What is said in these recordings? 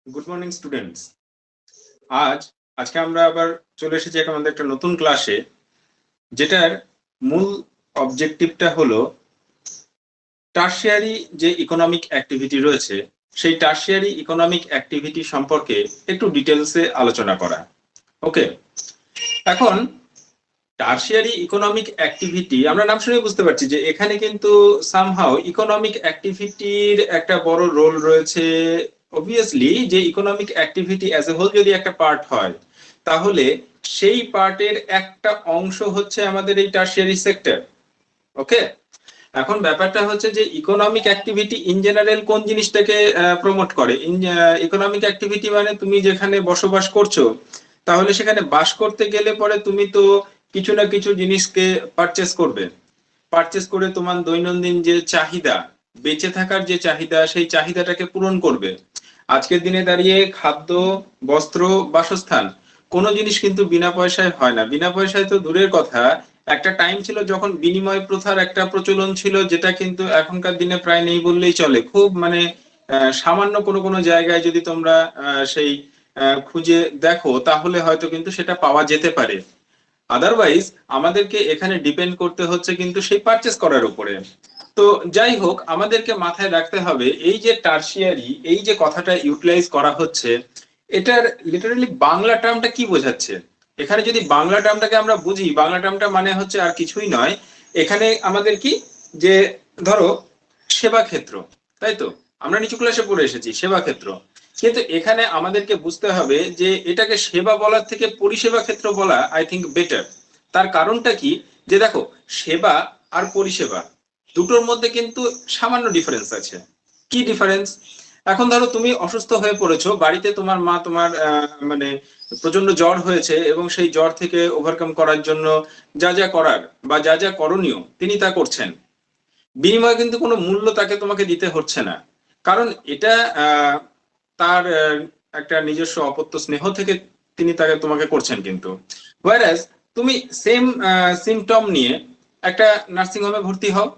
Good morning students. আজকে আমরা আবার চলে এসেছি আমাদের একটা নতুন ক্লাসে, যেটার মূল অবজেক্টিভটা হলো টারশিয়ারি যে ইকোনমিক অ্যাক্টিভিটি রয়েছে সেই টারশিয়ারি ইকোনমিক অ্যাক্টিভিটি সম্পর্কে একটু ডিটেলসে আলোচনা করা। ওকে, এখন টারশিয়ারি ইকোনমিক অ্যাক্টিভিটি আমরা নাম শুনে বুঝতে পারছি যে এখানে কিন্তু সামহাউ ইকোনমিক অ্যাক্টিভিটির একটা বড় রোল রয়েছে। অবভিয়াসলি যে economic activity as a whole যদি একটা পার্ট হয়, তাহলে সেই পার্টের একটা অংশ হচ্ছে আমাদের এই টারশিয়ারি সেক্টর। ওকে, এখন ব্যাপারটা হচ্ছে যে ইকোনমিক অ্যাক্টিভিটি ইন জেনারেল কোন জিনিসটাকে প্রমোট করে। ইকোনমিক অ্যাক্টিভিটি মানে তুমি যেখানে বসবাস করছো, তাহলে সেখানে বাস করতে গেলে পরে তুমি তো কিছু না কিছু জিনিসকে পারচেস করবে। পারচেস করে তোমার দৈনন্দিন যে চাহিদা, বেঁচে থাকার যে চাহিদা, সেই চাহিদাটাকে পূরণ করবে। আজকের দিনে দাঁড়িয়ে খাদ্য, বস্ত্র, বাসস্থান কোনো জিনিস কিন্তু বিনা পয়সায় হয় না। বিনা পয়সায় তো দূরের কথা, একটা টাইম ছিল যখন বিনিময় প্রথার একটা প্রচলন ছিল, যেটা কিন্তু এখনকার দিনে প্রায় নেই বললেই চলে। খুব মানে সামান্য কোনো কোনো জায়গায় যদি তোমরা সেই খুঁজে দেখো, তাহলে হয়তো কিন্তু সেটা পাওয়া যেতে পারে। আদারওয়াইজ আমাদেরকে এখানে ডিপেন্ড করতে হচ্ছে কিন্তু সেই পারচেস করার উপরে। তো যাই হোক, আমাদেরকে মাথায় রাখতে হবে এই যে টারশিয়ারি, এই যে কথাটা ইউটিলাইজ করা হচ্ছে, এটার লিটারালি বাংলা টার্মটা কি বোঝাচ্ছে। এখানে যদি বাংলা টার্মটাকে আমরা বুঝি, বাংলা টার্মটা মানে হচ্ছে আর কিছুই নয়। এখানে আমাদের কি, যে ধরো সেবা ক্ষেত্র, তাই তো? আমরা নিচু ক্লাসে পড়ে এসেছি সেবা ক্ষেত্র, কিন্তু এখানে আমাদেরকে বুঝতে হবে যে এটাকে সেবা বলার থেকে পরিষেবা ক্ষেত্র বলা আই থিঙ্ক বেটার। তার কারণটা কি, যে দেখো, সেবা আর পরিষেবা দুটোর মধ্যে কিন্তু সামান্য ডিফারেন্স আছে। কি ডিফারেন্স? এখন ধরো তুমি অসুস্থ হয়ে পড়েছো বাড়িতে, তোমার মা তোমার মানে প্রচন্ড জ্বর হয়েছে, এবং সেই জ্বর থেকে ওভারকাম করার জন্য যা যা করার বা যা যা করণীয় তিনি তা করছেন। বিনিময়ে কিন্তু কোনো মূল্য তাকে তোমাকে দিতে হচ্ছে না, কারণ এটা তার একটা নিজস্ব অপত্য স্নেহ থেকে তিনি তাকে তোমাকে করছেন। কিন্তু ওয়ারাজ তুমি সেম সিমটম নিয়ে একটা নার্সিং হোমে ভর্তি হও,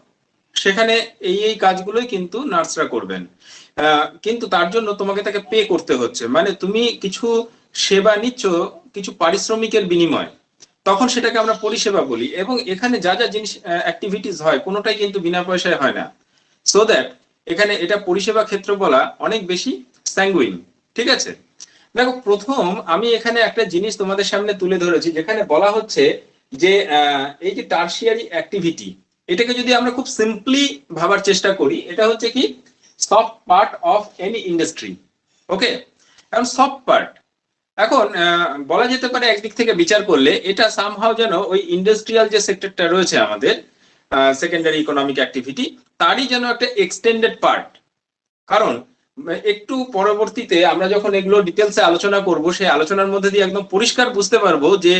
সেখানে এই কাজগুলোই কিন্তু নার্সরা করবেন। কিন্তু তার জন্য তোমাকে তাকে পে করতে হচ্ছে, মানে তুমি কিছু সেবা নিচ্ছ কিছু পারিশ্রমিকের বিনিময়। তখন সেটাকে আমরা পরিষেবা বলি, এবং এখানে যা যা জিনিস অ্যাক্টিভিটিস হয় কোনোটাই কিন্তু বিনা পয়সায় হয় না। সো দ্যাট এখানে এটা পরিষেবা ক্ষেত্র বলা অনেক বেশি স্যাঙ্গুইন। ঠিক আছে, দেখো, প্রথম আমি এখানে একটা জিনিস তোমাদের সামনে তুলে ধরেছি, যেখানে বলা হচ্ছে যে এই যে টারশিয়ারি অ্যাক্টিভিটি, এটাকে যদি আমরা খুব সিম্পলি ভাবার চেষ্টা করি, এটা হচ্ছে কি soft part of any industry. Okay, এখন সফট পার্ট, এখন বলা যেতে পারে একদিক থেকে বিচার করলে এটা সামহাও যেন ওই ইন্ডাস্ট্রিয়াল যে সেক্টরটা রয়েছে আমাদের সেকেন্ডারি ইকোনমিক অ্যাক্টিভিটি, তারই যেন একটা এক্সটেন্ডেড পার্ট। কারণ একটু পরবর্তীতে আমরা যখন এগুলো ডিটেলসে আলোচনা করব, সেই আলোচনার মধ্যে দিয়ে একদম পরিষ্কার বুঝতে পারবো যে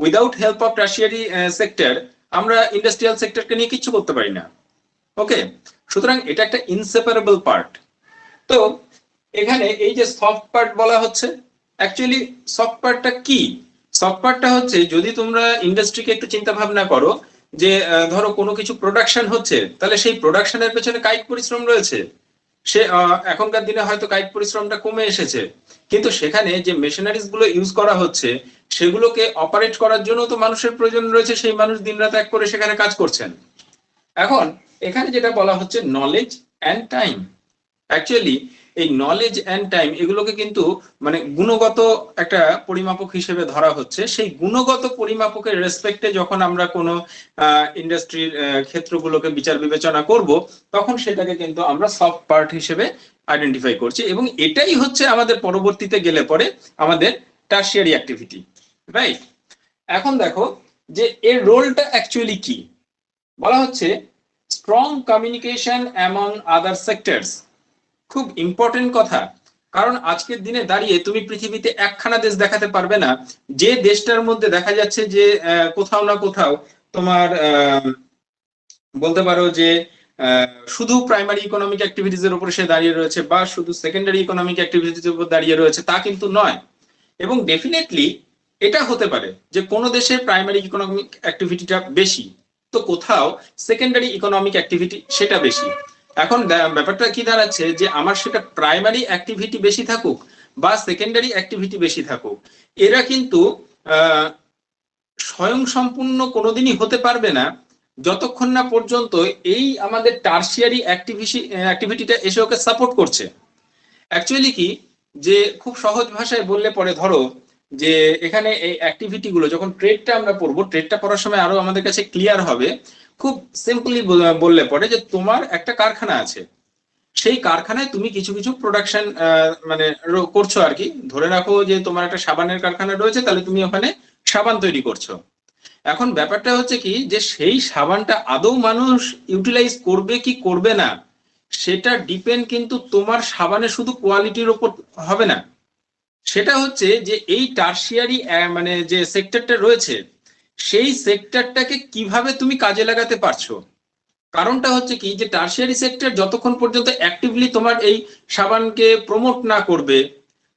without help of tertiary sector আমরা ইন্ডাস্ট্রিয়াল সেক্টরকে নিয়ে কিচ্ছু করতে পারি না। ওকে, সুতরাং এটা একটা ইনসেপারেবল পার্ট। তো এখানে এই যে সফট পার্ট বলা হচ্ছে, অ্যাকচুয়ালি সফট পার্টটা কি? সফট পার্টটা হচ্ছে, যদি তোমরা ইন্ডাস্ট্রিকে একটু চিন্তা ভাবনা করো, যে ধরো কোনো কিছু প্রোডাকশন হচ্ছে, তাহলে সেই প্রোডাকশনের পেছনে কায়িক পরিশ্রম রয়েছে। সে এখনকার দিনে হয়তো কায়িক পরিশ্রমটা কমে এসেছে, কিন্তু সেখানে যে মেশিনারিজ গুলো ইউজ করা হচ্ছে, সেগুলোকে অপারেট করার জন্য তো মানুষের প্রয়োজন রয়েছে। সেই মানুষ দিনরাত এক করে সেখানে কাজ করছেন। এখন এখানে যেটা বলা হচ্ছে নলেজ অ্যান্ড টাইম, অ্যাকচুয়ালি এই নলেজ অ্যান্ড টাইম এগুলোকে কিন্তু মানে গুণগত একটা পরিমাপক হিসেবে ধরা হচ্ছে। সেই গুণগত পরিমাপকের রেসপেক্টে যখন আমরা কোনো ইন্ডাস্ট্রির ক্ষেত্রগুলোকে বিচার বিবেচনা করব, তখন সেটাকে কিন্তু আমরা সফট পার্ট হিসেবে আইডেন্টিফাই করছি, এবং এটাই হচ্ছে আমাদের পরবর্তীতে গেলে পরে আমাদের টারশিয়ারি অ্যাক্টিভিটি, রাইট? এখন দেখো যে এর রোলটা অ্যাকচুয়ালি কি। বলা হচ্ছে স্ট্রং কমিউনিকেশন অ্যামং আদার সেক্টরস। খুব ইম্পর্টেন্ট কথা, কারণ আজকের দিনে দাঁড়িয়ে তুমি পৃথিবীতে একখানা দেশ দেখাতে পারবে না যে দেশটার মধ্যে দেখা যাচ্ছে যে কোথাও না কোথাও তোমার বলতে পারো যে শুধু প্রাইমারি ইকোনমিক অ্যাক্টিভিটিস এর উপর সে দাঁড়িয়ে রয়েছে, বা শুধু সেকেন্ডারি ইকোনমিক অ্যাক্টিভিটিস এর উপর দাঁড়িয়ে রয়েছে, তা কিন্তু নয়। এবং ডেফিনেটলি এটা হতে পারে যে কোনো দেশের প্রাইমারি ইকোনমিক অ্যাক্টিভিটিটা বেশি, তো কোথাও সেকেন্ডারি ইকোনমিক অ্যাক্টিভিটি সেটা বেশি। এখন ব্যাপারটা কি দাঁড়াচ্ছে যে আমার সেটা প্রাইমারি অ্যাক্টিভিটি বেশি থাকুক বা সেকেন্ডারি অ্যাক্টিভিটি বেশি থাকুক, এরা কিন্তু স্বয়ংসম্পূর্ণ কোনোদিনই হতে পারবে না যতক্ষণ না পর্যন্ত এই আমাদের টার্সিয়ারি অ্যাক্টিভিটিটা এসে ওকে সাপোর্ট করছে। অ্যাকচুয়ালি কি, যে খুব সহজ ভাষায় বললে পরে ধরো যে এখানে এই অ্যাক্টিভিটি গুলো যখন ট্রেডটা আমরা পড়বো, ট্রেডটা পড়ার সময় আরো আমাদের কাছে ক্লিয়ার হবে। খুব সিম্পলি বললে পরে যে তোমার একটা কারখানা আছে, সেই কারখানায় তুমি কিছু কিছু প্রোডাকশন মানে করছো আর কি। ধরে রাখো যে তোমার একটা সাবানের কারখানা রয়েছে, তাহলে তুমি ওখানে সাবান তৈরি করছো। এখন ব্যাপারটা হচ্ছে কি, যে সেই সাবানটা আদৌ মানুষ ইউটিলাইজ করবে কি করবে না, সেটা ডিপেন্ড কিন্তু তোমার সাবানের শুধু কোয়ালিটির উপর হবে না। সেটা হচ্ছে যে এই টার্সিয়ারি মানে যে সেক্টরটা রয়েছে, সেই সেক্টরটাকে কিভাবে তুমি কাজে লাগাতে পারছো। কারণটা হচ্ছে কি, যে টার্সিয়ারি সেক্টর যতক্ষণ পর্যন্ত অ্যাক্টিভলি তোমার এই সাবানকে প্রমোট না করবে,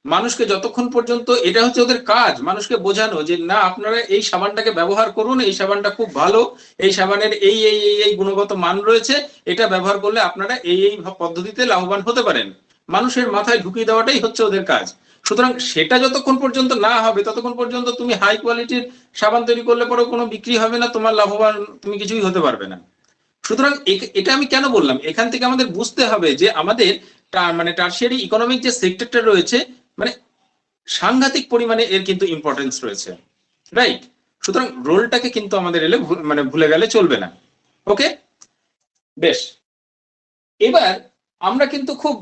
মানুষকে যতক্ষণ পর্যন্ত, এটা হচ্ছে ওদের কাজ মানুষকে বোঝানো যে না আপনারা এই সাবানটাকে ব্যবহার করুন, এই সাবানটা খুব ভালো, এই সাবানের এই এই এই এই গুণগত মান রয়েছে, এটা ব্যবহার করলে আপনারা এই এই পদ্ধতিতে লাভবান হতে পারেন, মানুষের মাথায় ঢুকিয়ে দেওয়াটাই হচ্ছে ওদের কাজ। সুতরাং সেটা যতক্ষণ পর্যন্ত না হবে ততক্ষণ পর্যন্ত তুমি হাই কোয়ালিটির সাবান তৈরি করলে পরেও কোনো বিক্রি হবে না, তোমার লাভবান তুমি কিছুই হতে পারবে না। সুতরাং এটা আমি কেন বললাম, এখান থেকে আমাদের বুঝতে হবে যে আমাদের মানে টার্সিয়ারি ইকোনমিক যে সেক্টরটা রয়েছে, মানে সাংঘাতিক পরিমাণে এর কিন্তু ইম্পর্টেন্স রয়েছে, রাইট? সুতরাং রোলটাকে কিন্তু আমাদের এলে মানে ভুলে গেলে চলবে না। ওকে, বেশ। এবার আমরা কিন্তু খুব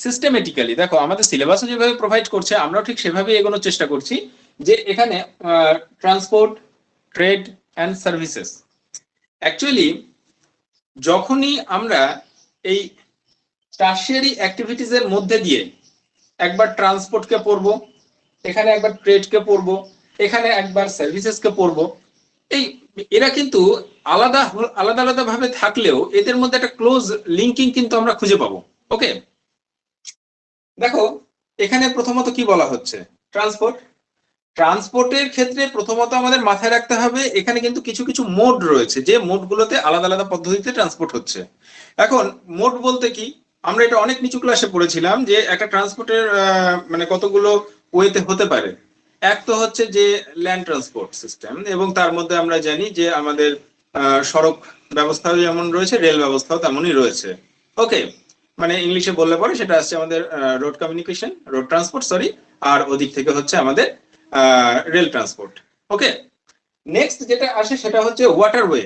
সিস্টেমেটিক্যালি, দেখো আমাদের সিলেবাসও যেভাবে প্রোভাইড করছে আমরাও ঠিক সেভাবে এগোনোর চেষ্টা করছি, যে এখানে transport, trade and services. Actually যখনই আমরা এই টার্সিয়ারি অ্যাক্টিভিটিস এর মধ্যে দিয়ে একবার ট্রান্সপোর্টকে পড়বো, এখানে একবার ট্রেডকে পড়বো, এখানে একবার সার্ভিসেসকে পড়বো, এই এরা কিন্তু আলাদা আলাদা আলাদা ভাবে থাকলেও এদের মধ্যে একটা ক্লোজ লিঙ্কিং কিন্তু আমরা খুঁজে পাবো। ওকে, দেখো এখানে প্রথমত কি বলা হচ্ছে, ট্রান্সপোর্ট। ট্রান্সপোর্টের ক্ষেত্রে প্রথমত আমাদের মাথায় রাখতে হবে এখানে কিন্তু কিছু কিছু মোড রয়েছে, যে মোডগুলোতে আলাদা আলাদা পদ্ধতিতে ট্রান্সপোর্ট হচ্ছে। এখন মোড বলতে কি, আমরা এটা অনেক নিচু ক্লাসে পড়েছিলাম যে একটা ট্রান্সপোর্টের মানে কতগুলো ওয়েতে হতে পারে। এক তো হচ্ছে যে ল্যান্ড ট্রান্সপোর্ট সিস্টেম, এবং তার মধ্যে আমরা জানি যে আমাদের সড়ক ব্যবস্থাও যেমন রয়েছে, রেল ব্যবস্থাও তেমনই রয়েছে। ওকে, মানে ইংলিশে বললে পরে সেটা আসছে আমাদের road communication, road transport sorry, আর ওদিক থেকে হচ্ছে আমাদের রেল ট্রান্সপোর্ট। ওকে, নেক্সট যেটা আসে সেটা হচ্ছে ওয়াটারওয়ে।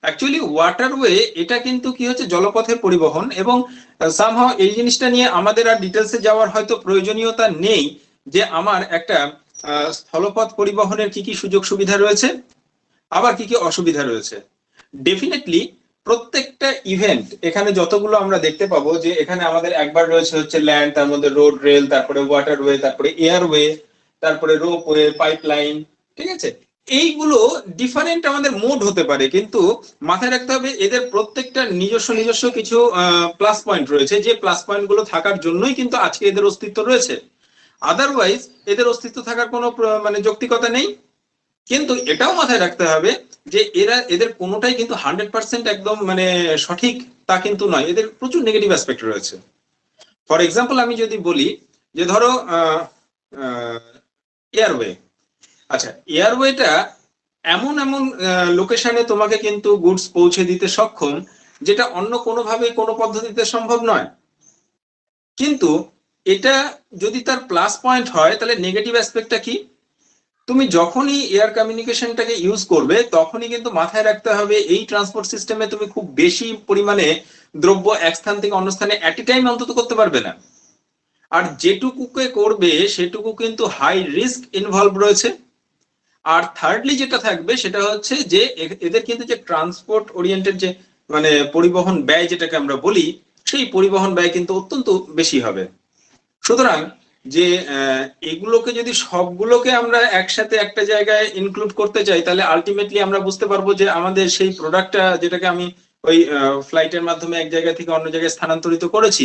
অ্যাকচুয়ালি ওয়াটারওয়ে এটা কিন্তু কি হচ্ছে, জলপথের পরিবহন, এবং সামহাও এই জিনিসটা নিয়ে আমাদের আর ডিটেলসে যাওয়ার হয়তো প্রয়োজনীয়তা নেই, যে আমার একটা স্থলপথ পরিবহনের কি কি সুযোগ সুবিধা রয়েছে, আবার কি কি অসুবিধা রয়েছে। ডেফিনেটলি প্রত্যেকটা ইভেন্ট এখানে যতগুলো আমরা দেখতে পাবো, যে এখানে আমাদের একবার রয়েছে হচ্ছে ল্যান্ড, তার মধ্যে রোড, রেল, তারপরে ওয়াটারওয়ে, তারপরে এয়ারওয়ে, তারপরে রোপওয়ে, পাইপলাইন, ঠিক আছে। এইগুলো ডিফারেন্ট আমাদের মোড হতে পারে, কিন্তু মাথায় রাখতে হবে এদের প্রত্যেকটা নিজস্ব নিজস্ব কিছু প্লাস পয়েন্ট রয়েছে, যে প্লাস পয়েন্ট গুলো থাকার জন্যই কিন্তু আজকে এদের অস্তিত্ব রয়েছে। আদারওয়াইজ এদের অস্তিত্ব থাকার কোনো মানে যৌক্তিকতা নেই। কিন্তু এটাও মাথায় রাখতে হবে যে এদের কোনোটাই কিন্তু 100% একদম মানে সঠিক তা কিন্তু নয়, এদের প্রচুর নেগেটিভ অ্যাসপেক্ট রয়েছে। ফর এক্সাম্পল আমি যদি বলি, যে ধরো এয়ারওয়ে। আচ্ছা, এয়ারওয়েটা এমন এমন লোকেশনে তোমাকে কিন্তু গুডস পৌঁছে দিতে সক্ষম, যেটা অন্য কোনোভাবে কোনো পদ্ধতিতে সম্ভব নয়। কিন্তু এটা যদি তার প্লাস পয়েন্ট হয়, তাহলে নেগেটিভ অ্যাসপেক্টটা কি, তুমি যখনই এয়ার কমিউনিকেশনটাকে ইউজ করবে তখনই কিন্তু মাথায় রাখতে হবে এই ট্রান্সপোর্ট সিস্টেমে তুমি খুব বেশি পরিমাণে দ্রব্য এক স্থান থেকে অন্য স্থানে এট এ টাইম অন্তত করতে পারবে না। আর যেটুকুকে করবে সেটুকু কিন্তু হাই রিস্ক ইনভলভ রয়েছে। আর থার্ডলি যেটা থাকবে সেটা হচ্ছে যে এদের কিন্তু যে ট্রান্সপোর্ট ওরিয়েন্টেড যে মানে পরিবহন ব্যয় যেটাকে আমরা বলি, সেই পরিবহন ব্যয় কিন্তু অত্যন্ত বেশি হবে। সুতরাং যে এগুলোকে যদি সবগুলোকে আমরা একসাথে একটা জায়গায় ইনক্লুড করতে চাই, তাহলে আলটিমেটলি আমরা বুঝতে পারবো যে আমাদের সেই প্রোডাক্টটা যেটাকে আমি ওই ফ্লাইটের মাধ্যমে এক জায়গা থেকে অন্য জায়গায় স্থানান্তরিত করেছি,